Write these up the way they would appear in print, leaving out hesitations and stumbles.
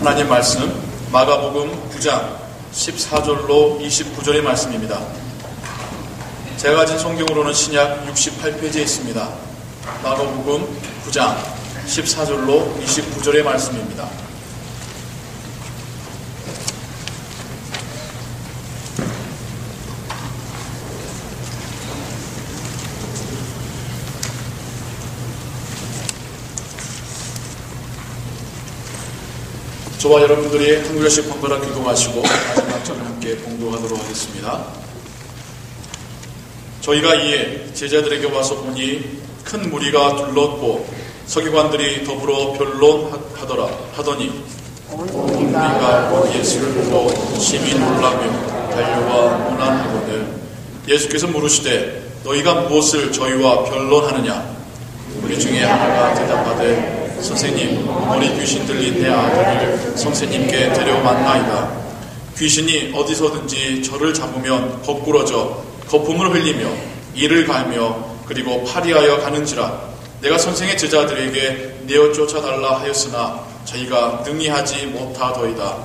하나님 말씀 마가복음 9장 14절로 29절의 말씀입니다. 제가 가진 성경으로는 신약 68페이지에 있습니다. 마가복음 9장 14절로 29절의 말씀입니다. 저와 여러분들이 한 구절씩 번갈아 기도하시고 마지막 절을 함께 봉독하도록 하겠습니다. 저희가 이에 제자들에게 와서 보니 큰 무리가 둘렀고 서기관들이 더불어 변론하더니 우리가 예수를 보고 심히 놀라며 달려와 문안하거늘 예수께서 물으시되 너희가 무엇을 저희와 변론하느냐? 우리 중에 하나가 대답하되 선생님, 어머니 귀신 들린 내 아들을 선생님께 데려왔나이다. 귀신이 어디서든지 저를 잡으면 거꾸러져 거품을 흘리며 이를 갈며 그리고 파리하여 가는지라. 내가 선생의 제자들에게 내어 쫓아달라 하였으나 저희가 능히 하지 못하더이다.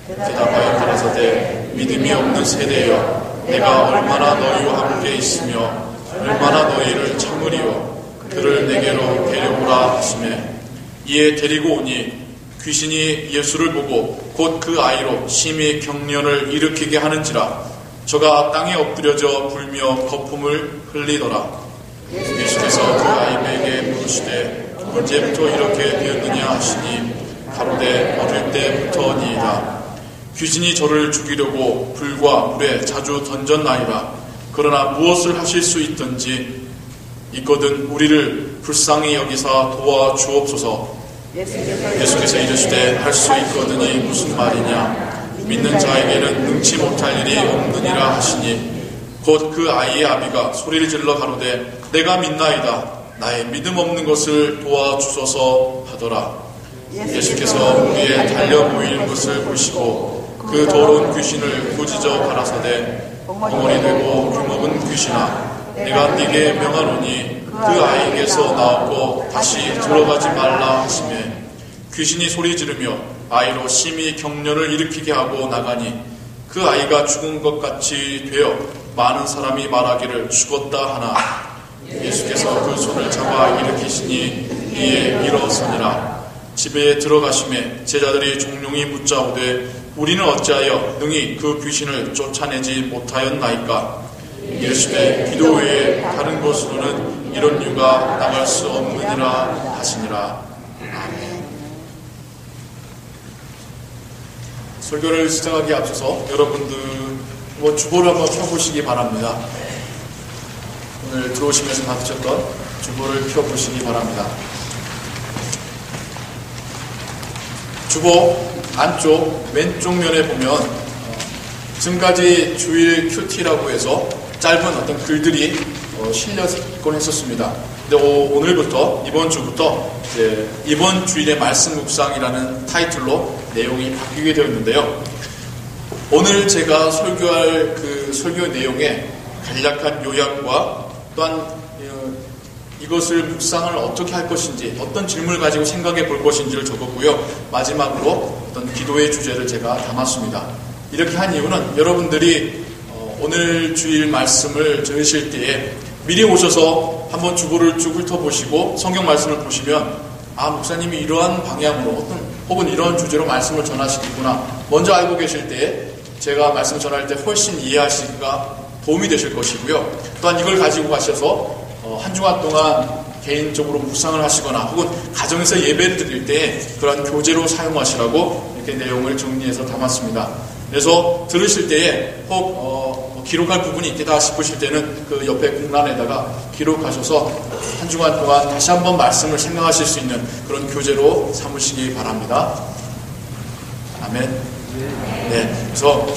대답하여 가라사대 믿음이 없는 세대여, 내가 얼마나 너희와 함께 있으며 얼마나 너희를 참으리요. 그를 내게로 데려오라 하시매 이에 데리고 오니 귀신이 예수를 보고 곧 그 아이로 심히 경련을 일으키게 하는지라. 저가 땅에 엎드려져 불며 거품을 흘리더라. 예수께서 그 아이에게 물으시되 언제부터 이렇게 되었느냐 하시니 가로되 어릴 때부터니이다. 귀신이 저를 죽이려고 불과 물에 자주 던졌나이다. 그러나 무엇을 하실 수 있거든 우리를 불쌍히 여기사 도와주옵소서. 예수께서 이르시되 할 수 있거든이 무슨 말이냐? 믿는 자에게는 능치 못할 일이 없느니라 하시니 곧 그 아이의 아비가 소리를 질러 가로되 내가 믿나이다. 나의 믿음 없는 것을 도와주소서 하더라. 예수께서 우리의 달려 모이는 것을 보시고 그 더러운 귀신을 꾸짖어 가라사대 벙어리 되고 흉없은 귀신아, 내가 네게 명하노니 그 아이에게서 나오고 다시 들어가지 말라 하시매 귀신이 소리 지르며 아이로 심히 경련을 일으키게 하고 나가니 그 아이가 죽은 것 같이 되어 많은 사람이 말하기를 죽었다 하나 예수께서 그 손을 잡아 일으키시니 이에 일어서니라. 집에 들어가심에 제자들이 종용이 묻자오되 우리는 어찌하여 능히 그 귀신을 쫓아내지 못하였나이까? 이르시되 기도 외에 다른 곳으로는 이런 유가 나갈 수 없느니라 하시니라. 아멘. 설교를 시작하기에 앞서서 여러분들 주보를 한번 펴보시기 바랍니다. 오늘 들어오시면서 받으셨던 주보를 펴보시기 바랍니다. 주보 안쪽 왼쪽 면에 보면 지금까지 주일 큐티라고 해서 짧은 어떤 글들이 실렸곤 했었습니다. 근데 오늘부터 이번 주부터 이번 주일의 말씀 묵상이라는 타이틀로 내용이 바뀌게 되었는데요. 오늘 제가 설교할 그 설교 내용의 간략한 요약과 또한 이것을 묵상을 어떻게 할 것인지 어떤 질문을 가지고 생각해 볼 것인지를 적었고요. 마지막으로 어떤 기도의 주제를 제가 담았습니다. 이렇게 한 이유는 여러분들이 오늘 주일 말씀을 들으실 때에 미리 오셔서 한번 주보를 쭉 훑어보시고 성경 말씀을 보시면 목사님이 이러한 방향으로 혹은 이런 주제로 말씀을 전하시겠구나 먼저 알고 계실 때에 제가 말씀 전할 때 훨씬 이해하시기가 도움이 되실 것이고요. 또한 이걸 가지고 가셔서 한 주간 동안 개인적으로 묵상을 하시거나 혹은 가정에서 예배를 드릴 때 그러한 교재로 사용하시라고 이렇게 내용을 정리해서 담았습니다. 그래서 들으실 때에 혹 기록할 부분이 있겠다 싶으실 때는 그 옆에 공란에다가 기록하셔서 한 주간 동안 다시 한번 말씀을 생각하실 수 있는 그런 교재로 삼으시기 바랍니다. 아멘. 네, 그래서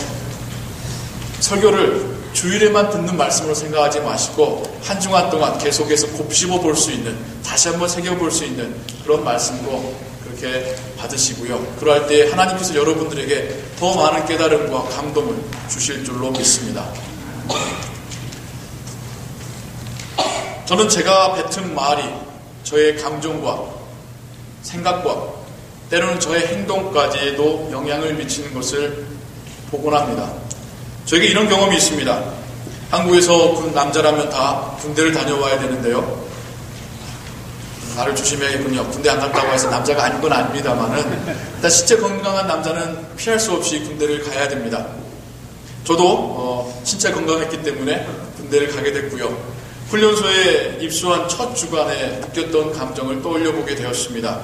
설교를 주일에만 듣는 말씀으로 생각하지 마시고 한 주간 동안 계속해서 곱씹어 볼 수 있는, 다시 한번 새겨볼 수 있는 그런 말씀으로 그렇게 받으시고요. 그럴 때 하나님께서 여러분들에게 더 많은 깨달음과 감동을 주실 줄로 믿습니다. 저는 제가 뱉은 말이 저의 감정과 생각과 때로는 저의 행동까지도 영향을 미치는 것을 보곤 합니다. 저에게 이런 경험이 있습니다. 한국에서 군 남자라면 다 군대를 다녀와야 되는데요. 나를 조심해야겠군요. 군대 안 갔다고 해서 남자가 아닌 건 아닙니다만은 일단 신체 건강한 남자는 피할 수 없이 군대를 가야 됩니다. 저도 신체 건강했기 때문에 군대를 가게 됐고요. 훈련소에 입소한 첫 주간에 느꼈던 감정을 떠올려 보게 되었습니다.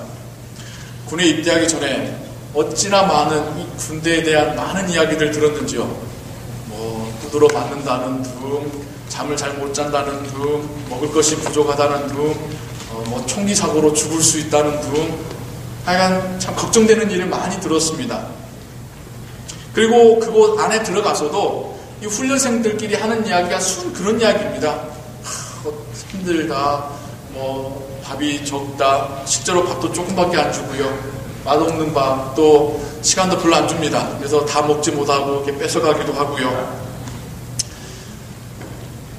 군에 입대하기 전에 어찌나 많은 이 군대에 대한 많은 이야기들 들었는지요. 부두로 맞는다는 둥, 잠을 잘 못 잔다는 둥, 먹을 것이 부족하다는 둥, 총기 사고로 죽을 수 있다는 둥, 하여간 참 걱정되는 일을 많이 들었습니다. 그리고 그곳 안에 들어가서도 이 훈련생들끼리 하는 이야기가 순 그런 이야기입니다. 힘들다, 밥이 적다, 실제로 밥도 조금밖에 안 주고요. 맛없는 밥, 또 시간도 별로 안 줍니다. 그래서 다 먹지 못하고 이렇게 뺏어가기도 하고요.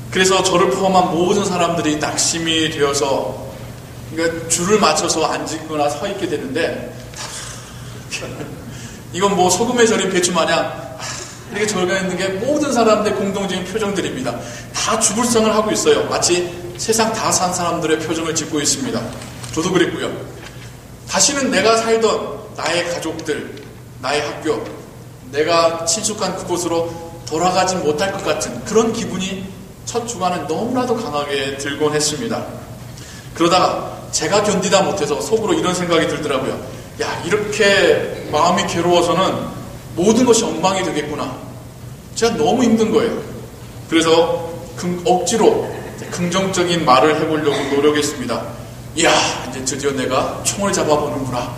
그래서 저를 포함한 모든 사람들이 낙심이 되어서 그러니까 줄을 맞춰서 앉거나 서 있게 되는데 이건 소금에 절인 배추 마냥 이렇게 절가 있는 게 모든 사람들의 공동적인 표정들입니다. 다 죽을상을 하고 있어요. 마치 세상 다 산 사람들의 표정을 짓고 있습니다. 저도 그랬고요. 다시는 내가 살던 나의 가족들, 나의 학교, 내가 친숙한 그곳으로 돌아가지 못할 것 같은 그런 기분이 첫 주간은 너무나도 강하게 들곤 했습니다. 그러다가 제가 견디다 못해서 속으로 이런 생각이 들더라고요. 야, 이렇게 마음이 괴로워서는 모든 것이 엉망이 되겠구나. 제가 너무 힘든 거예요. 그래서 억지로 긍정적인 말을 해보려고 노력했습니다. 이야, 이제 드디어 내가 총을 잡아보는구나.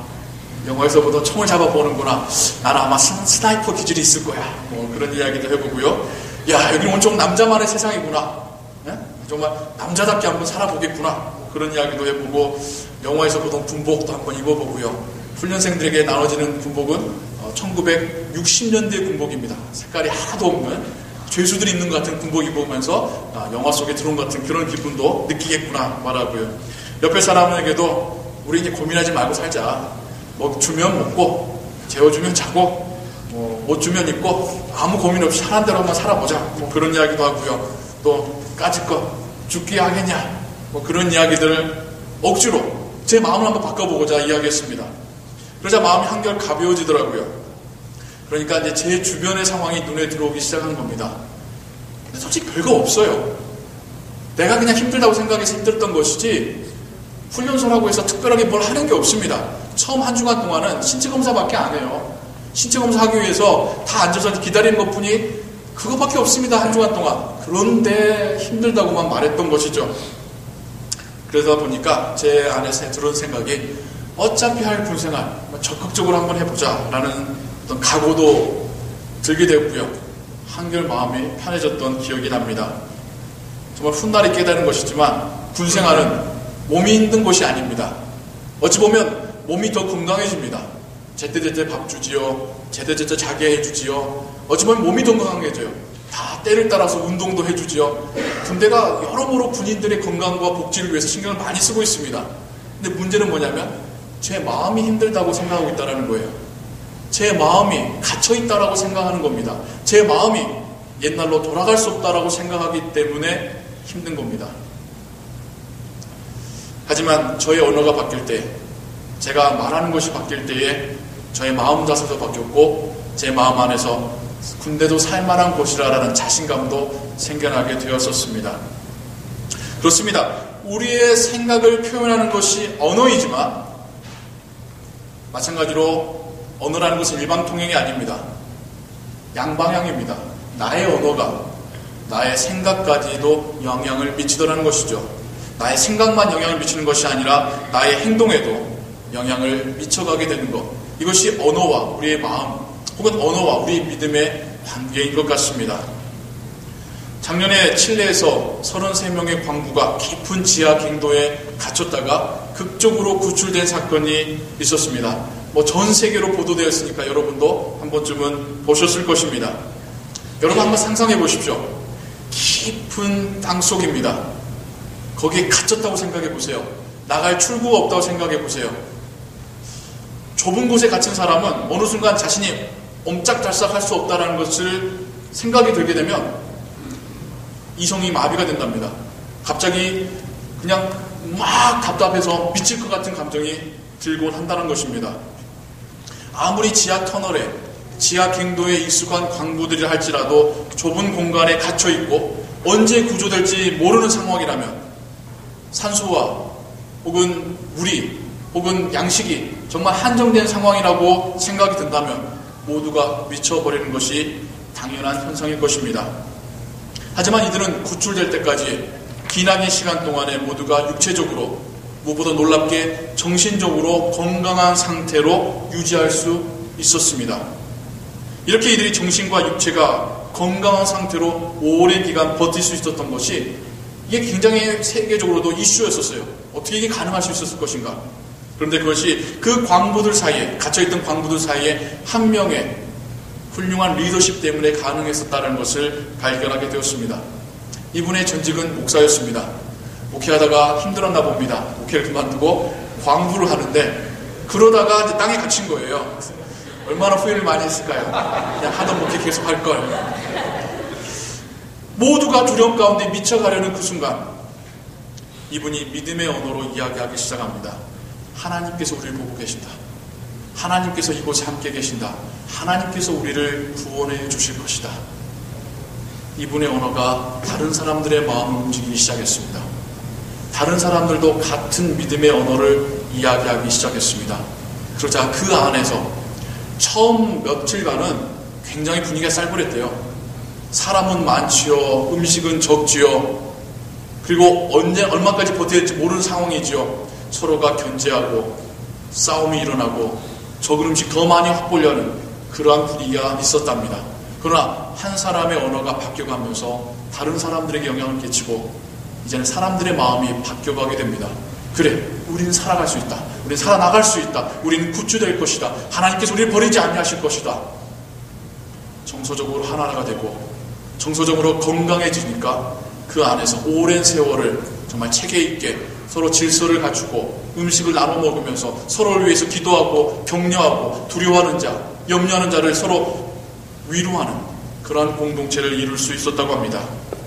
영화에서 보던 총을 잡아보는구나. 나는 아마 스나이퍼 기질이 있을 거야. 그런 이야기도 해보고요. 야, 여기는 온통 남자만의 세상이구나. 네? 정말 남자답게 한번 살아보겠구나. 그런 이야기도 해보고 영화에서 보던 군복도 한번 입어보고요. 훈련생들에게 나눠지는 군복은 1960년대 군복입니다. 색깔이 하나도 없는 죄수들이 입는 것 같은 군복 입으면서 영화 속에 들어온 것 같은 그런 기분도 느끼겠구나 말하고요. 옆에 사람에게도 우리 이제 고민하지 말고 살자. 주면 먹고 재워주면 자고 못 주면 입고 아무 고민 없이 사는 대로만 살아보자. 그런 이야기도 하고요. 또 까짓 거 죽기 하겠냐. 그런 이야기들을 억지로 제 마음을 한번 바꿔보고자 이야기했습니다. 그러자 마음이 한결 가벼워지더라고요. 그러니까 이제 제 주변의 상황이 눈에 들어오기 시작한 겁니다. 근데 솔직히 별거 없어요. 내가 그냥 힘들다고 생각해서 힘들었던 것이지 훈련소라고 해서 특별하게 뭘 하는 게 없습니다. 처음 한 주간 동안은 신체 검사밖에 안 해요. 신체 검사하기 위해서 다 앉아서 기다리는 것뿐이 그것밖에 없습니다. 한 주간 동안. 그런데 힘들다고만 말했던 것이죠. 그러다 보니까 제 안에서 들은 생각이 어차피 할 군생활 적극적으로 한번 해보자 라는 어떤 각오도 들게 되었고요. 한결 마음이 편해졌던 기억이 납니다. 정말 훗날에 깨달은 것이지만 군생활은 몸이 힘든 것이 아닙니다. 어찌 보면 몸이 더 건강해집니다. 제때제때 밥 주지요. 제때제때 자게 해주지요. 어찌 보면 몸이 더 건강해져요. 다 때를 따라서 운동도 해주지요. 군대가 여러모로 군인들의 건강과 복지를 위해서 신경을 많이 쓰고 있습니다. 근데 문제는 뭐냐면 제 마음이 힘들다고 생각하고 있다는 거예요. 제 마음이 갇혀있다라고 생각하는 겁니다. 제 마음이 옛날로 돌아갈 수 없다라고 생각하기 때문에 힘든 겁니다. 하지만 저의 언어가 바뀔 때, 제가 말하는 것이 바뀔 때에 저의 마음 자세도 바뀌었고 제 마음 안에서 군대도 살만한 곳이라는 자신감도 생겨나게 되었었습니다. 그렇습니다. 우리의 생각을 표현하는 것이 언어이지만 마찬가지로 언어라는 것은 일방통행이 아닙니다. 양방향입니다. 나의 언어가 나의 생각까지도 영향을 미치더라는 것이죠. 나의 생각만 영향을 미치는 것이 아니라 나의 행동에도 영향을 미쳐가게 되는 것. 이것이 언어와 우리의 마음 혹은 언어와 우리의 믿음의 관계인 것 같습니다. 작년에 칠레에서 33명의 광부가 깊은 지하 갱도에 갇혔다가 극적으로 구출된 사건이 있었습니다. 전 세계로 보도되었으니까 여러분도 한 번쯤은 보셨을 것입니다. 여러분 한번 상상해 보십시오. 깊은 땅속입니다. 거기에 갇혔다고 생각해 보세요. 나갈 출구가 없다고 생각해 보세요. 좁은 곳에 갇힌 사람은 어느 순간 자신이 옴짝달싹할 수 없다는 것을 생각이 들게 되면 이성이 마비가 된답니다. 갑자기 그냥 막 답답해서 미칠 것 같은 감정이 들곤 한다는 것입니다. 아무리 지하 터널에 지하 갱도에 익숙한 광부들이라 할지라도 좁은 공간에 갇혀 있고 언제 구조될지 모르는 상황이라면 산소와 혹은 물이 혹은 양식이 정말 한정된 상황이라고 생각이 든다면 모두가 미쳐버리는 것이 당연한 현상일 것입니다. 하지만 이들은 구출될 때까지 기나긴 시간 동안에 모두가 육체적으로 무엇보다 놀랍게 정신적으로 건강한 상태로 유지할 수 있었습니다. 이렇게 이들이 정신과 육체가 건강한 상태로 오랜 기간 버틸 수 있었던 것이 이게 굉장히 세계적으로도 이슈였었어요. 어떻게 이게 가능할 수 있었을 것인가. 그런데 그것이 그 광부들 사이에, 갇혀있던 광부들 사이에 한 명의 훌륭한 리더십 때문에 가능했었다는 것을 발견하게 되었습니다. 이분의 전직은 목사였습니다. 목회하다가 힘들었나 봅니다. 목회를 그만두고 광부를 하는데 그러다가 이제 땅에 갇힌 거예요. 얼마나 후회를 많이 했을까요? 그냥 하던 목회 계속 할 걸. 모두가 두려움 가운데 미쳐가려는 그 순간 이분이 믿음의 언어로 이야기하기 시작합니다. 하나님께서 우리를 보고 계신다. 하나님께서 이곳에 함께 계신다. 하나님께서 우리를 구원해 주실 것이다. 이분의 언어가 다른 사람들의 마음을 움직이기 시작했습니다. 다른 사람들도 같은 믿음의 언어를 이야기하기 시작했습니다. 그러자 그 안에서 처음 며칠간은 굉장히 분위기가 쌀벌했대요. 사람은 많지요. 음식은 적지요. 그리고 언제 얼마까지 버텨야 될지 모르는 상황이지요. 서로가 견제하고 싸움이 일어나고 적은 음식 더 많이 확보하려는 그러한 분위기가 있었답니다. 그러나 한 사람의 언어가 바뀌어가면서 다른 사람들에게 영향을 끼치고 이제는 사람들의 마음이 바뀌어가게 됩니다. 그래, 우리는 살아갈 수 있다. 우리는 살아나갈 수 있다. 우리는 구출될 것이다. 하나님께서 우리를 버리지 아니하실 것이다. 정서적으로 하나가 되고 정서적으로 건강해지니까 그 안에서 오랜 세월을 정말 체계 있게 서로 질서를 갖추고 음식을 나눠 먹으면서 서로를 위해서 기도하고 격려하고 두려워하는 자, 염려하는 자를 서로 위로하는 그러한 공동체를 이룰 수 있었다고 합니다.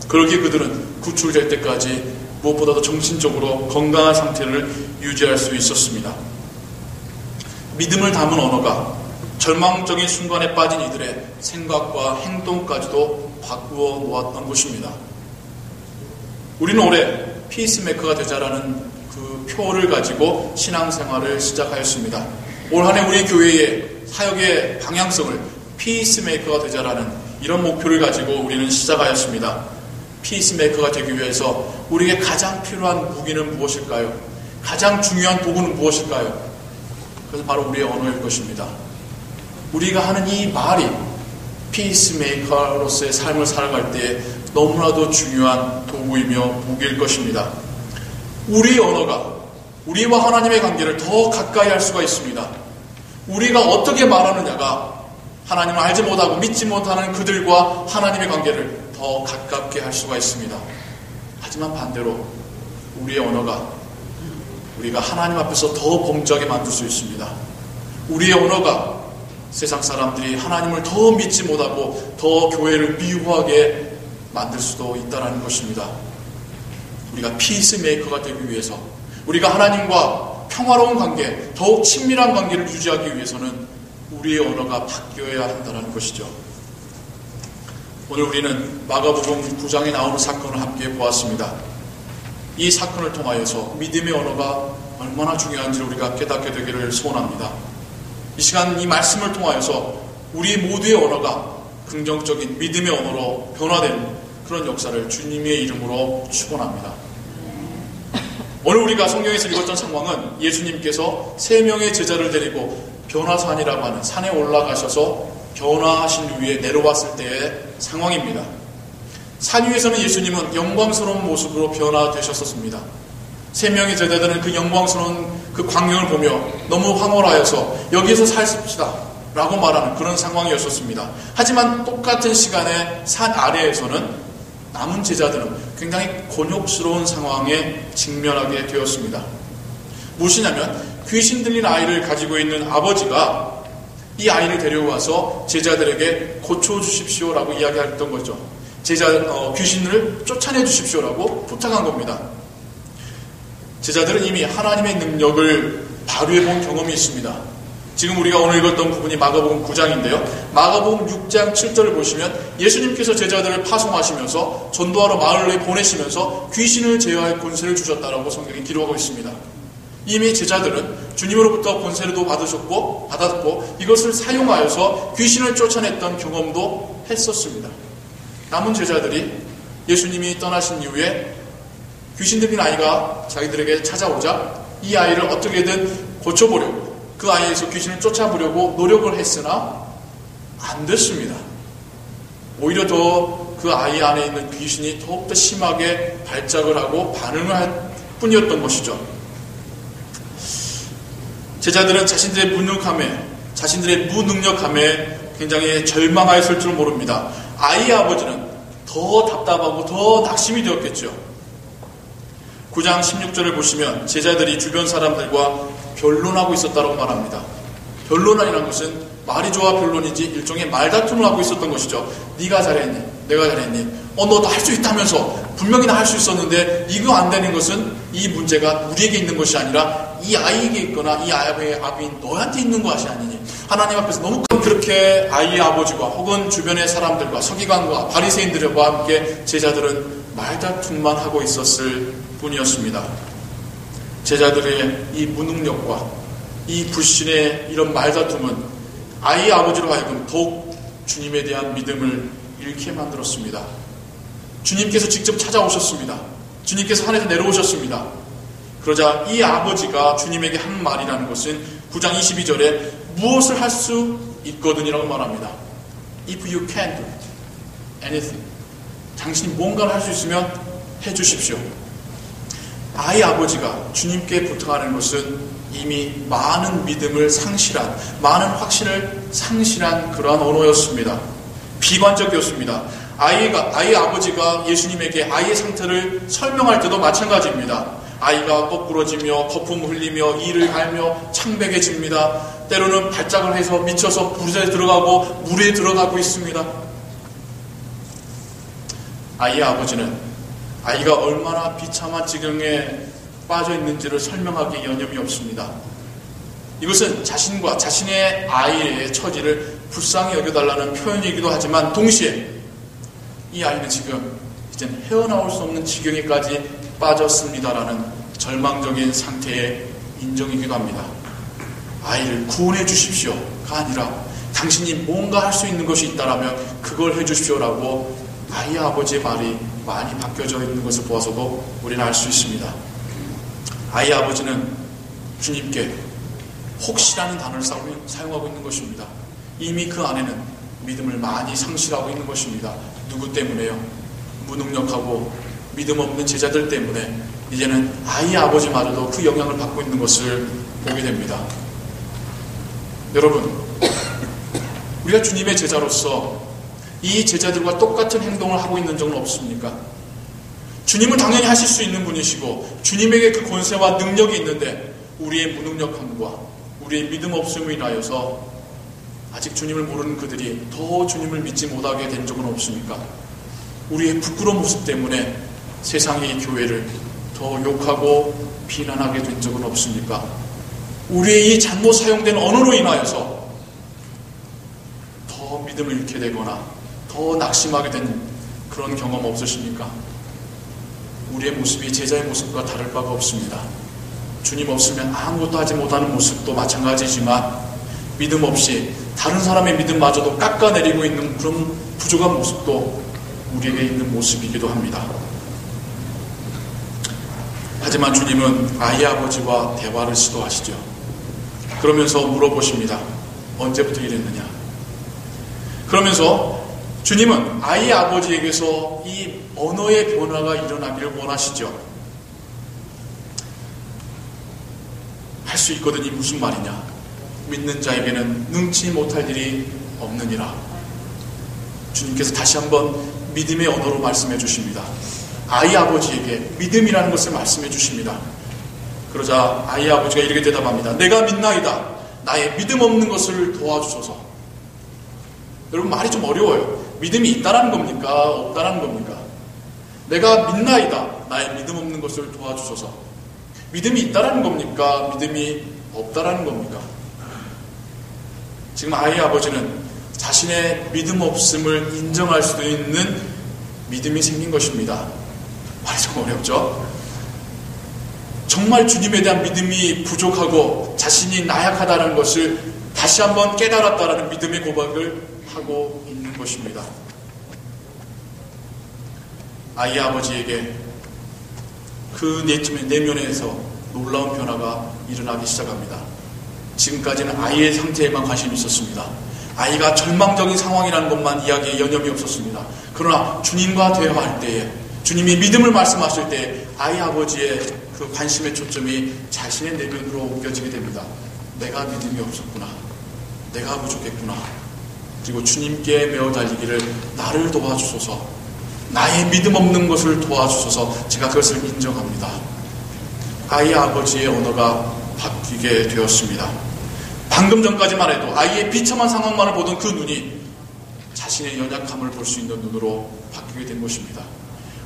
그러기에 그들은 구출될 때까지 무엇보다도 정신적으로 건강한 상태를 유지할 수 있었습니다. 믿음을 담은 언어가 절망적인 순간에 빠진 이들의 생각과 행동까지도 바꾸어 놓았던 것입니다. 우리는 올해 피스메이커가 되자라는 그 표를 가지고 신앙생활을 시작하였습니다. 올 한 해 우리 교회의 사역의 방향성을 피스메이커가 되자라는 이런 목표를 가지고 우리는 시작하였습니다. 피스메이커가 되기 위해서 우리에게 가장 필요한 무기는 무엇일까요? 가장 중요한 도구는 무엇일까요? 그것은 바로 우리의 언어일 것입니다. 우리가 하는 이 말이 피스메이커로서의 삶을 살아갈 때 너무나도 중요한 도구이며 무기일 것입니다. 우리의 언어가 우리와 하나님의 관계를 더 가까이 할 수가 있습니다. 우리가 어떻게 말하느냐가 하나님을 알지 못하고 믿지 못하는 그들과 하나님의 관계를 더 가깝게 할 수가 있습니다. 하지만 반대로 우리의 언어가 우리가 하나님 앞에서 더 범죄하게 만들 수 있습니다. 우리의 언어가 세상 사람들이 하나님을 더 믿지 못하고 더 교회를 미워하게 만들 수도 있다는 것입니다. 우리가 피스메이커가 되기 위해서 우리가 하나님과 평화로운 관계, 더욱 친밀한 관계를 유지하기 위해서는 우리의 언어가 바뀌어야 한다는 것이죠. 오늘 우리는 마가복음 9장에 나오는 사건을 함께 보았습니다. 이 사건을 통하여서 믿음의 언어가 얼마나 중요한지를 우리가 깨닫게 되기를 소원합니다. 이 시간 이 말씀을 통하여서 우리 모두의 언어가 긍정적인 믿음의 언어로 변화되는 그런 역사를 주님의 이름으로 축원합니다. 오늘 우리가 성경에서 읽었던 상황은 예수님께서 3명의 제자를 데리고 변화산이라고 하는 산에 올라가셔서 변화하신 위에 내려왔을 때의 상황입니다. 산 위에서는 예수님은 영광스러운 모습으로 변화되셨었습니다. 3명의 제자들은 그 영광스러운 그 광경을 보며 너무 황홀하여서 여기서 살습시다 라고 말하는 그런 상황이었었습니다. 하지만 똑같은 시간에 산 아래에서는 남은 제자들은 굉장히 곤욕스러운 상황에 직면하게 되었습니다. 무엇이냐면 귀신 들린 아이를 가지고 있는 아버지가 이 아이를 데려와서 제자들에게 고쳐주십시오라고 이야기했던 거죠. 귀신을 쫓아내 주십시오라고 부탁한 겁니다. 제자들은 이미 하나님의 능력을 발휘해 본 경험이 있습니다. 지금 우리가 오늘 읽었던 부분이 마가복음 9장인데요. 마가복음 6장 7절을 보시면 예수님께서 제자들을 파송하시면서 전도하러 마을에 보내시면서 귀신을 제어할 권세를 주셨다라고 성경이 기록하고 있습니다. 이미 제자들은 주님으로부터 권세를 받았고 이것을 사용하여서 귀신을 쫓아냈던 경험도 했었습니다. 남은 제자들이 예수님이 떠나신 이후에 귀신 들린 아이가 자기들에게 찾아오자 이 아이를 어떻게든 고쳐보려고 그 아이에서 귀신을 쫓아보려고 노력을 했으나 안 됐습니다. 오히려 더 그 아이 안에 있는 귀신이 더욱더 심하게 발작을 하고 반응을 할 뿐이었던 것이죠. 제자들은 자신들의 무능력함에 굉장히 절망하였을 줄 모릅니다. 아이의 아버지는 더 답답하고 더 낙심이 되었겠죠. 9장 16절을 보시면 제자들이 주변 사람들과 변론하고 있었다고 말합니다. 변론이라는 것은 말이 좋아 변론이지 일종의 말다툼을 하고 있었던 것이죠. 네가 잘했니? 내가 잘했니? 너도 할 수 있다면서 분명히 나 할 수 있었는데 이거 안 되는 것은 이 문제가 우리에게 있는 것이 아니라 이 아이에게 있거나 이 아이의 아비인 너한테 있는 것이 아니니 하나님 앞에서 너무 그렇게 아이의 아버지와 혹은 주변의 사람들과 서기관과 바리새인들과 함께 제자들은 말다툼만 하고 있었을 뿐이었습니다. 제자들의 이 무능력과 이 불신의 이런 말다툼은 아이의 아버지로 하여금 더욱 주님에 대한 믿음을 잃게 만들었습니다. 주님께서 직접 찾아오셨습니다. 주님께서 하늘에서 내려오셨습니다. 그러자 이 아버지가 주님에게 한 말이라는 것은 9장 22절에 무엇을 할 수 있거든이라고 말합니다. If you can do anything. 당신이 뭔가를 할 수 있으면 해주십시오. 아이 아버지가 주님께 부탁하는 것은 이미 많은 믿음을 상실한, 많은 확신을 상실한 그러한 언어였습니다. 비관적이었습니다. 아이의 아버지가 예수님에게 아이의 상태를 설명할 때도 마찬가지입니다. 아이가 거꾸러지며 거품 흘리며 이를 갈며 창백해집니다. 때로는 발작을 해서 미쳐서 물에 들어가고 있습니다. 아이의 아버지는 아이가 얼마나 비참한 지경에 빠져 있는지를 설명하기에 여념이 없습니다. 이것은 자신과 자신의 아이의 처지를 불쌍히 여겨달라는 표현이기도 하지만 동시에 이 아이는 지금 이제는 헤어나올 수 없는 지경에까지 빠졌습니다라는 절망적인 상태의 인정이기도 합니다. 아이를 구원해 주십시오가 아니라 당신이 뭔가 할 수 있는 것이 있다라면 그걸 해 주십시오라고 아이의 아버지의 말이 많이 바뀌어져 있는 것을 보아서도 우리는 알 수 있습니다. 아이의 아버지는 주님께 혹시라는 단어를 사용하고 있는 것입니다. 이미 그 안에는 믿음을 많이 상실하고 있는 것입니다. 누구 때문에요? 무능력하고 믿음 없는 제자들 때문에 이제는 아이의 아버지마저도 그 영향을 받고 있는 것을 보게 됩니다. 여러분, 우리가 주님의 제자로서 이 제자들과 똑같은 행동을 하고 있는 적은 없습니까? 주님은 당연히 하실 수 있는 분이시고 주님에게 그 권세와 능력이 있는데 우리의 무능력함과 우리의 믿음 없음으로 인하여서 아직 주님을 모르는 그들이 더 주님을 믿지 못하게 된 적은 없습니까? 우리의 부끄러운 모습 때문에 세상의 교회를 더 욕하고 비난하게 된 적은 없습니까? 우리의 이 잘못 사용된 언어로 인하여서 더 믿음을 잃게 되거나 더 낙심하게 된 그런 경험 없으십니까? 우리의 모습이 제자의 모습과 다를 바가 없습니다. 주님 없으면 아무것도 하지 못하는 모습도 마찬가지지만 믿음 없이 다른 사람의 믿음마저도 깎아내리고 있는 그런 부족한 모습도 우리에게 있는 모습이기도 합니다. 하지만 주님은 아이 아버지와 대화를 시도하시죠. 그러면서 물어보십니다. 언제부터 이랬느냐? 그러면서 주님은 아이 아버지에게서 이 언어의 변화가 일어나기를 원하시죠. 할 수 있거든이 무슨 말이냐? 믿는 자에게는 능치 못할 일이 없느니라. 주님께서 다시 한번 믿음의 언어로 말씀해 주십니다. 아이 아버지에게 믿음이라는 것을 말씀해 주십니다. 그러자 아이의 아버지가 이렇게 대답합니다. 내가 믿나이다. 나의 믿음 없는 것을 도와주소서. 여러분, 말이 좀 어려워요. 믿음이 있다라는 겁니까? 없다라는 겁니까? 내가 믿나이다. 나의 믿음 없는 것을 도와주소서. 믿음이 있다라는 겁니까? 믿음이 없다라는 겁니까? 지금 아이의 아버지는 자신의 믿음 없음을 인정할 수도 있는 믿음이 생긴 것입니다. 말이 좀 어렵죠? 정말 주님에 대한 믿음이 부족하고 자신이 나약하다는 것을 다시 한번 깨달았다라는 믿음의 고백을 하고 있는 것입니다. 아이의 아버지에게 그 내면에서 놀라운 변화가 일어나기 시작합니다. 지금까지는 아이의 상태에만 관심이 있었습니다. 아이가 절망적인 상황이라는 것만 이야기에 여념이 없었습니다. 그러나 주님과 대화할 때에, 주님이 믿음을 말씀하실 때 아이 아버지의 그 관심의 초점이 자신의 내면으로 옮겨지게 됩니다. 내가 믿음이 없었구나. 내가 부족했구나. 그리고 주님께 메어 달리기를 나를 도와주소서. 나의 믿음 없는 것을 도와주소서. 제가 그것을 인정합니다. 아이의 아버지의 언어가 바뀌게 되었습니다. 방금 전까지만 해도 아이의 비참한 상황만을 보던 그 눈이 자신의 연약함을 볼 수 있는 눈으로 바뀌게 된 것입니다.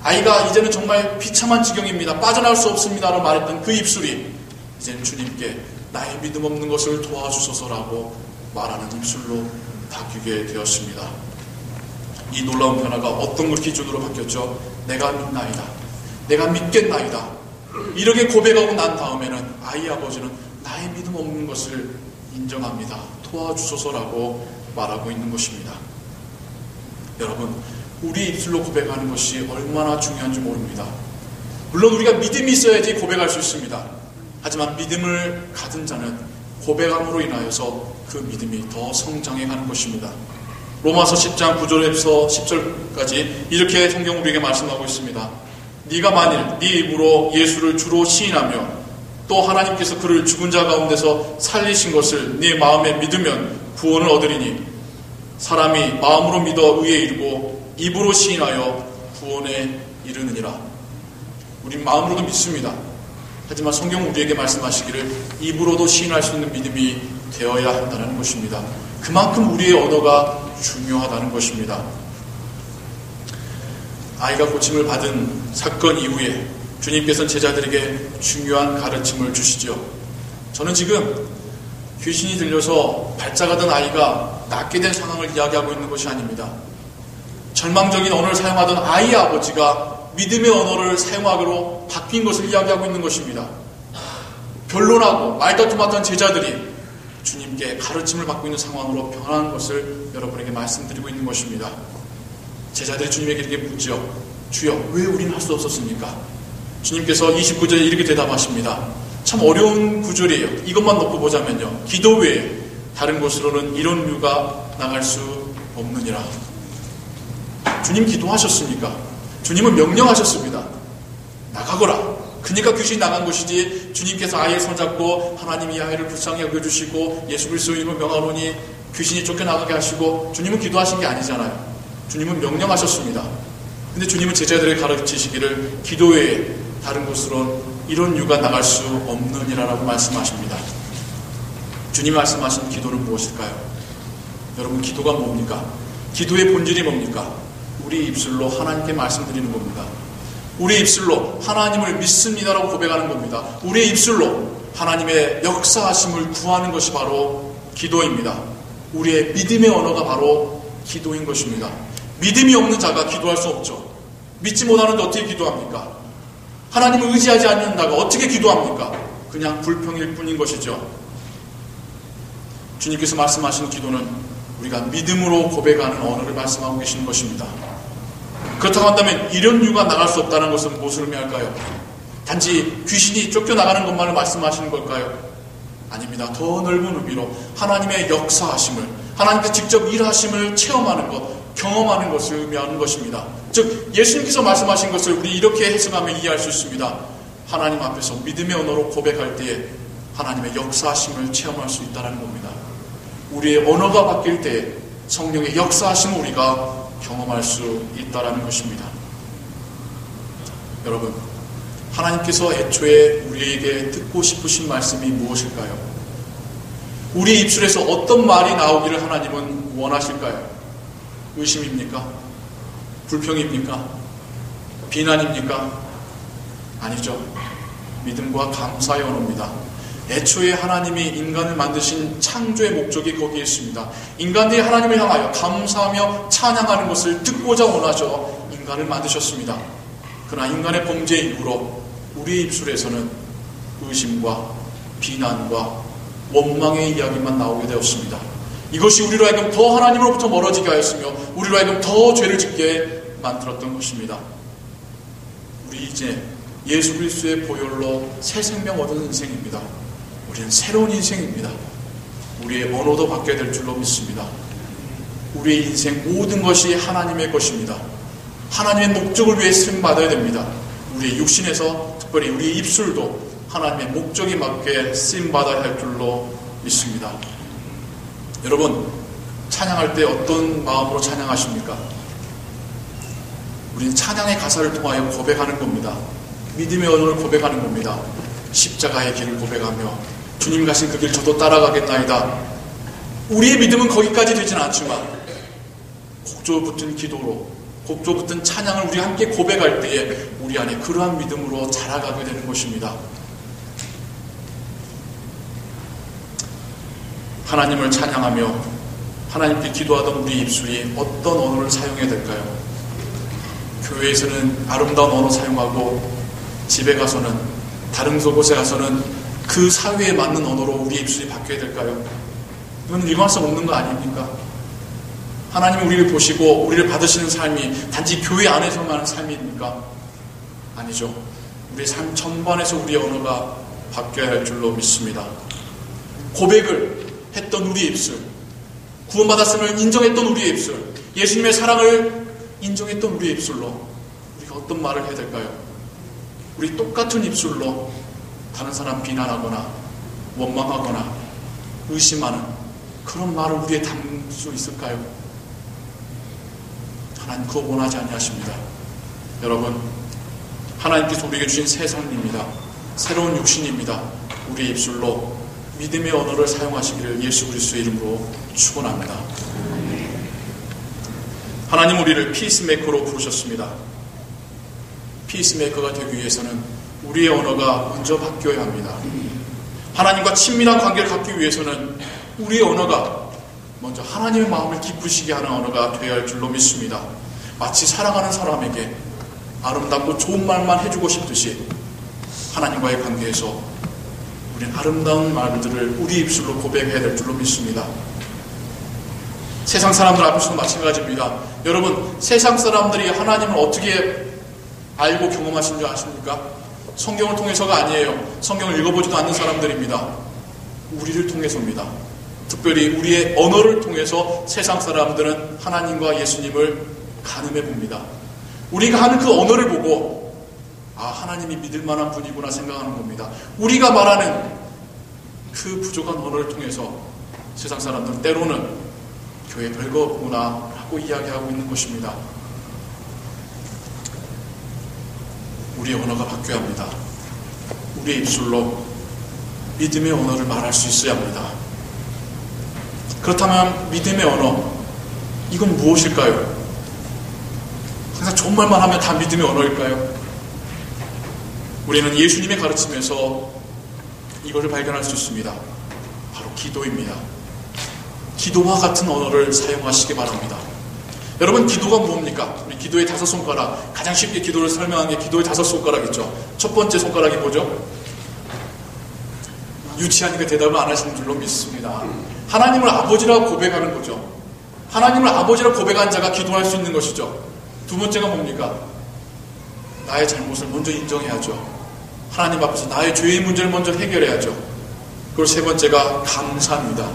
아이가 이제는 정말 비참한 지경입니다. 빠져나올 수 없습니다라고 말했던 그 입술이 이제는 주님께 나의 믿음 없는 것을 도와주소서라고 말하는 입술로 바뀌게 되었습니다. 이 놀라운 변화가 어떤 걸 기준으로 바뀌었죠? 내가 믿나이다. 내가 믿겠나이다. 이렇게 고백하고 난 다음에는 아이 아버지는 나의 믿음 없는 것을 인정합니다. 도와주소서라고 말하고 있는 것입니다. 여러분, 우리 입술로 고백하는 것이 얼마나 중요한지 모릅니다. 물론 우리가 믿음이 있어야지 고백할 수 있습니다. 하지만 믿음을 가진 자는 고백함으로 인하여서 그 믿음이 더 성장해가는 것입니다. 로마서 10장 9절에서 10절까지 이렇게 성경 우리에게 말씀하고 있습니다. 네가 만일 네 입으로 예수를 주로 시인하며 또 하나님께서 그를 죽은 자 가운데서 살리신 것을 네 마음에 믿으면 구원을 얻으리니 사람이 마음으로 믿어 의에 이르고 입으로 시인하여 구원에 이르느니라. 우린 마음으로도 믿습니다. 하지만 성경 우리에게 말씀하시기를 입으로도 시인할 수 있는 믿음이 되어야 한다는 것입니다. 그만큼 우리의 언어가 중요하다는 것입니다. 아이가 고침을 받은 사건 이후에 주님께서는 제자들에게 중요한 가르침을 주시죠. 저는 지금 귀신이 들려서 발작하던 아이가 낫게 된 상황을 이야기하고 있는 것이 아닙니다. 절망적인 언어를 사용하던 아이의 아버지가 믿음의 언어를 사용하기로 바뀐 것을 이야기하고 있는 것입니다. 변론하고 말다툼하던 제자들이 주님께 가르침을 받고 있는 상황으로 변한 것을 여러분에게 말씀드리고 있는 것입니다. 제자들이 주님에게 이렇게 묻죠. 주여, 왜 우리는 할 수 없었습니까? 주님께서 29절에 이렇게 대답하십니다. 참 어려운 구절이에요. 이것만 놓고 보자면요. 기도 외에 다른 곳으로는 이런 유가 나갈 수 없느니라. 주님 기도하셨습니까? 주님은 명령하셨습니다. 나가거라. 그러니까 귀신이 나간 것이지 주님께서 아이의 손잡고 하나님이 아이를 불쌍히 여겨주시고 예수 그리스도의 이름을 명하노니 귀신이 쫓겨나가게 하시고 주님은 기도하신 게 아니잖아요. 주님은 명령하셨습니다. 근데 주님은 제자들에게 가르치시기를 기도 외에 다른 곳으로 이런 유가 나갈 수 없느니라라고 말씀하십니다. 주님이 말씀하신 기도는 무엇일까요? 여러분, 기도가 뭡니까? 기도의 본질이 뭡니까? 우리 입술로 하나님께 말씀드리는 겁니다. 우리 입술로 하나님을 믿습니다라고 고백하는 겁니다. 우리의 입술로 하나님의 역사하심을 구하는 것이 바로 기도입니다. 우리의 믿음의 언어가 바로 기도인 것입니다. 믿음이 없는 자가 기도할 수 없죠. 믿지 못하는데 어떻게 기도합니까? 하나님을 의지하지 않는다가 어떻게 기도합니까? 그냥 불평일 뿐인 것이죠. 주님께서 말씀하신 기도는 우리가 믿음으로 고백하는 언어를 말씀하고 계시는 것입니다. 그렇다고 한다면 이런 유가 나갈 수 없다는 것은 무엇을 의미할까요? 단지 귀신이 쫓겨나가는 것만을 말씀하시는 걸까요? 아닙니다. 더 넓은 의미로 하나님의 역사하심을, 하나님께서 직접 일하심을 체험하는 것, 경험하는 것을 의미하는 것입니다. 즉 예수님께서 말씀하신 것을 우리 이렇게 해석하면 이해할 수 있습니다. 하나님 앞에서 믿음의 언어로 고백할 때에 하나님의 역사하심을 체험할 수 있다는 겁니다. 우리의 언어가 바뀔 때 성령의 역사하심을 우리가 경험할 수 있다는 것입니다. 여러분, 하나님께서 애초에 우리에게 듣고 싶으신 말씀이 무엇일까요? 우리 입술에서 어떤 말이 나오기를 하나님은 원하실까요? 의심입니까? 불평입니까? 비난입니까? 아니죠. 믿음과 감사의 언어입니다. 애초에 하나님이 인간을 만드신 창조의 목적이 거기에 있습니다. 인간들이 하나님을 향하여 감사하며 찬양하는 것을 듣고자 원하셔 인간을 만드셨습니다. 그러나 인간의 범죄 이후로 우리의 입술에서는 의심과 비난과 원망의 이야기만 나오게 되었습니다. 이것이 우리로 하여금 더 하나님으로부터 멀어지게 하였으며 우리로 하여금 더 죄를 짓게 만들었던 것입니다. 우리 이제 예수 그리스도의 보혈로 새 생명 얻은 인생입니다. 우리는 새로운 인생입니다. 우리의 언어도 바뀌어야 될 줄로 믿습니다. 우리의 인생 모든 것이 하나님의 것입니다. 하나님의 목적을 위해 쓰임받아야 됩니다. 우리의 육신에서 특별히 우리의 입술도 하나님의 목적에 맞게 쓰임받아야 할 줄로 믿습니다. 여러분, 찬양할 때 어떤 마음으로 찬양하십니까? 우리는 찬양의 가사를 통하여 고백하는 겁니다. 믿음의 언어를 고백하는 겁니다. 십자가의 길을 고백하며 주님 가신 그 길 저도 따라가겠나이다. 우리의 믿음은 거기까지 되진 않지만 곡조 붙은 기도로 곡조 붙은 찬양을 우리 함께 고백할 때에 우리 안에 그러한 믿음으로 자라가게 되는 것입니다. 하나님을 찬양하며 하나님께 기도하던 우리 입술이 어떤 언어를 사용해야 될까요? 교회에서는 아름다운 언어 사용하고 집에 가서는 다른 곳에 가서는 그 사회에 맞는 언어로 우리 입술이 바뀌어야 될까요? 이건 일관할 수 없는 거 아닙니까? 하나님이 우리를 보시고 우리를 받으시는 삶이 단지 교회 안에서만 하는 삶입니까? 아니죠. 우리의 삶 전반에서 우리의 언어가 바뀌어야 할 줄로 믿습니다. 고백을 했던 우리의 입술, 구원받았음을 인정했던 우리의 입술, 예수님의 사랑을 인정했던 우리의 입술로 우리가 어떤 말을 해야 될까요? 우리 똑같은 입술로 다른 사람 비난하거나 원망하거나 의심하는 그런 말을 우리에 담을 수 있을까요? 하나님 그거 원하지 아니하십니다. 여러분, 하나님께서 우리에게 주신 새 삶입니다. 새로운 육신입니다. 우리의 입술로 믿음의 언어를 사용하시기를 예수 그리스도의 이름으로 축원합니다. 하나님 우리를 피스메이커로 부르셨습니다. 피스메이커가 되기 위해서는 우리의 언어가 먼저 바뀌어야 합니다. 하나님과 친밀한 관계를 갖기 위해서는 우리의 언어가 먼저 하나님의 마음을 기쁘시게 하는 언어가 되어야 할 줄로 믿습니다. 마치 사랑하는 사람에게 아름답고 좋은 말만 해주고 싶듯이 하나님과의 관계에서 우리는 아름다운 말들을 우리 입술로 고백해야 될 줄로 믿습니다. 세상 사람들 앞에서도 마찬가지입니다. 여러분, 세상 사람들이 하나님을 어떻게 알고 경험하신 줄 아십니까? 성경을 통해서가 아니에요. 성경을 읽어보지도 않는 사람들입니다. 우리를 통해서입니다. 특별히 우리의 언어를 통해서 세상 사람들은 하나님과 예수님을 가늠해 봅니다. 우리가 하는 그 언어를 보고 하나님이 믿을 만한 분이구나 생각하는 겁니다. 우리가 말하는 그 부족한 언어를 통해서 세상 사람들은 때로는 교회 별거 없구나 하고 이야기하고 있는 것입니다. 우리의 언어가 바뀌어야 합니다. 우리의 입술로 믿음의 언어를 말할 수 있어야 합니다. 그렇다면 믿음의 언어, 이건 무엇일까요? 항상 좋은 말만 하면 다 믿음의 언어일까요? 우리는 예수님의 가르침에서 이것을 발견할 수 있습니다. 바로 기도입니다. 기도와 같은 언어를 사용하시기 바랍니다. 여러분, 기도가 뭡니까? 우리 기도의 5손가락, 가장 쉽게 기도를 설명하는 게 기도의 5손가락 있죠. 첫 번째 손가락이 뭐죠? 유치하니까 대답을 안 하시는 줄로 믿습니다. 하나님을 아버지라고 고백하는 거죠. 하나님을 아버지라고 고백한 자가 기도할 수 있는 것이죠. 두 번째가 뭡니까? 나의 잘못을 먼저 인정해야죠. 하나님 앞에서 나의 죄의 문제를 먼저 해결해야죠. 그리고 세 번째가 감사합니다.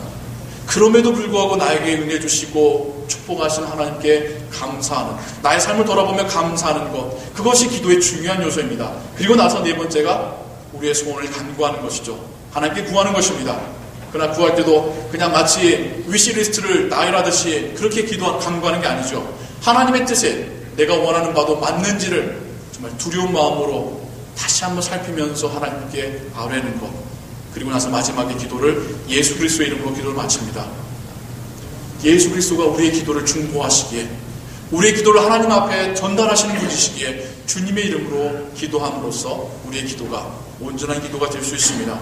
그럼에도 불구하고 나에게 은혜 주시고 축복하신 하나님께 감사하는, 나의 삶을 돌아보며 감사하는 것, 그것이 기도의 중요한 요소입니다. 그리고 나서 네 번째가 우리의 소원을 간구하는 것이죠. 하나님께 구하는 것입니다. 그러나 구할 때도 그냥 마치 위시리스트를 나열하듯이 그렇게 간구하는 게 아니죠. 하나님의 뜻에 내가 원하는 바도 맞는지를 정말 두려운 마음으로 다시 한번 살피면서 하나님께 아뢰는 것, 그리고 나서 마지막에 기도를 예수 그리스도의 이름으로 기도를 마칩니다. 예수 그리스도가 우리의 기도를 중보하시기에, 우리의 기도를 하나님 앞에 전달하시는 분이시기에 주님의 이름으로 기도함으로써 우리의 기도가 온전한 기도가 될 수 있습니다.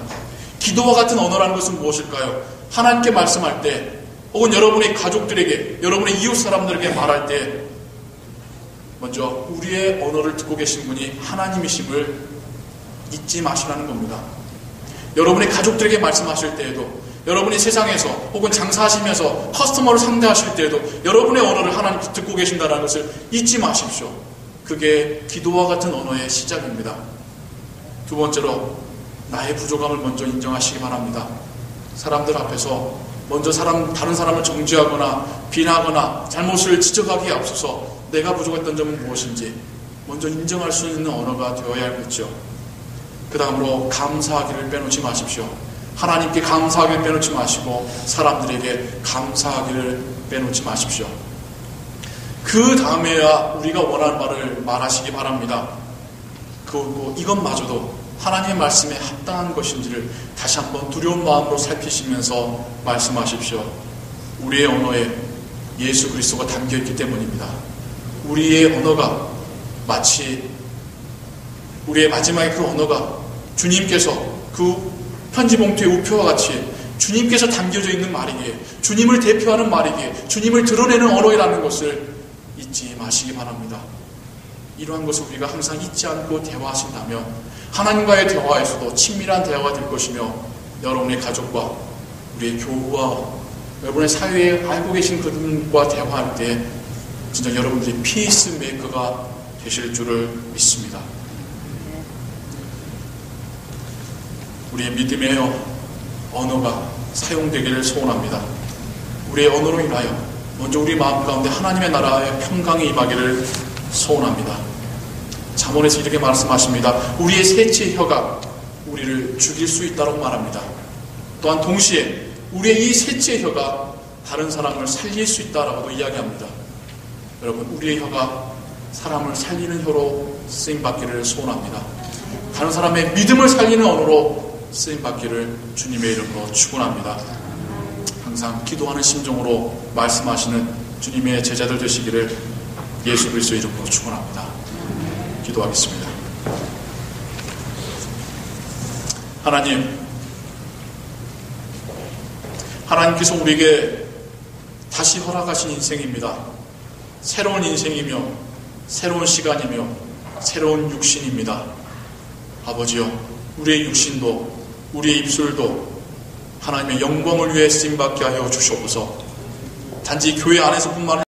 기도와 같은 언어라는 것은 무엇일까요? 하나님께 말씀할 때, 혹은 여러분의 가족들에게, 여러분의 이웃 사람들에게 말할 때 먼저 우리의 언어를 듣고 계신 분이 하나님이심을 잊지 마시라는 겁니다. 여러분의 가족들에게 말씀하실 때에도, 여러분이 세상에서 혹은 장사하시면서 커스터머를 상대하실 때에도 여러분의 언어를 하나님 듣고 계신다는 것을 잊지 마십시오. 그게 기도와 같은 언어의 시작입니다. 두 번째로, 나의 부족함을 먼저 인정하시기 바랍니다. 사람들 앞에서 먼저 다른 사람을 정죄하거나 비난하거나 잘못을 지적하기에 앞서서 내가 부족했던 점은 무엇인지 먼저 인정할 수 있는 언어가 되어야 하겠죠. 그 다음으로 감사하기를 빼놓지 마십시오. 하나님께 감사하기를 빼놓지 마시고 사람들에게 감사하기를 빼놓지 마십시오. 그 다음에야 우리가 원하는 말을 말하시기 바랍니다. 그리고 이것마저도 하나님의 말씀에 합당한 것인지를 다시 한번 두려운 마음으로 살피시면서 말씀하십시오. 우리의 언어에 예수 그리스도가 담겨있기 때문입니다. 우리의 언어가 마치 우리의 마지막에 그 언어가 주님께서 그 편지 봉투의 우표와 같이 주님께서 담겨져 있는 말이기에, 주님을 대표하는 말이기에, 주님을 드러내는 언어라는 것을 잊지 마시기 바랍니다. 이러한 것을 우리가 항상 잊지 않고 대화하신다면 하나님과의 대화에서도 친밀한 대화가 될 것이며, 여러분의 가족과 우리의 교우와 여러분의 사회에 알고 계신 그분과 대화할 때 진짜 여러분들이 피스메이커가 되실 줄을 믿습니다. 우리의 믿음의 언어가 사용되기를 소원합니다. 우리의 언어로 인하여 먼저 우리 마음 가운데 하나님의 나라의 평강이 임하기를 소원합니다. 잠언에서 이렇게 말씀하십니다. 우리의 새치의 혀가 우리를 죽일 수 있다고 말합니다. 또한 동시에 우리의 이 새치의 혀가 다른 사람을 살릴 수 있다라고도 이야기합니다. 여러분, 우리의 혀가 사람을 살리는 혀로 쓰임받기를 소원합니다. 다른 사람의 믿음을 살리는 언어로 쓰임받기를 주님의 이름으로 축원합니다. 항상 기도하는 심정으로 말씀하시는 주님의 제자들 되시기를 예수 그리스도의 이름으로 축원합니다. 기도하겠습니다. 하나님께서 우리에게 다시 허락하신 인생입니다. 새로운 인생이며 새로운 시간이며 새로운 육신입니다. 아버지여, 우리의 육신도 우리의 입술도 하나님의 영광을 위해 쓰임받게 하여 주시옵소서. 단지 교회 안에서뿐만 아니라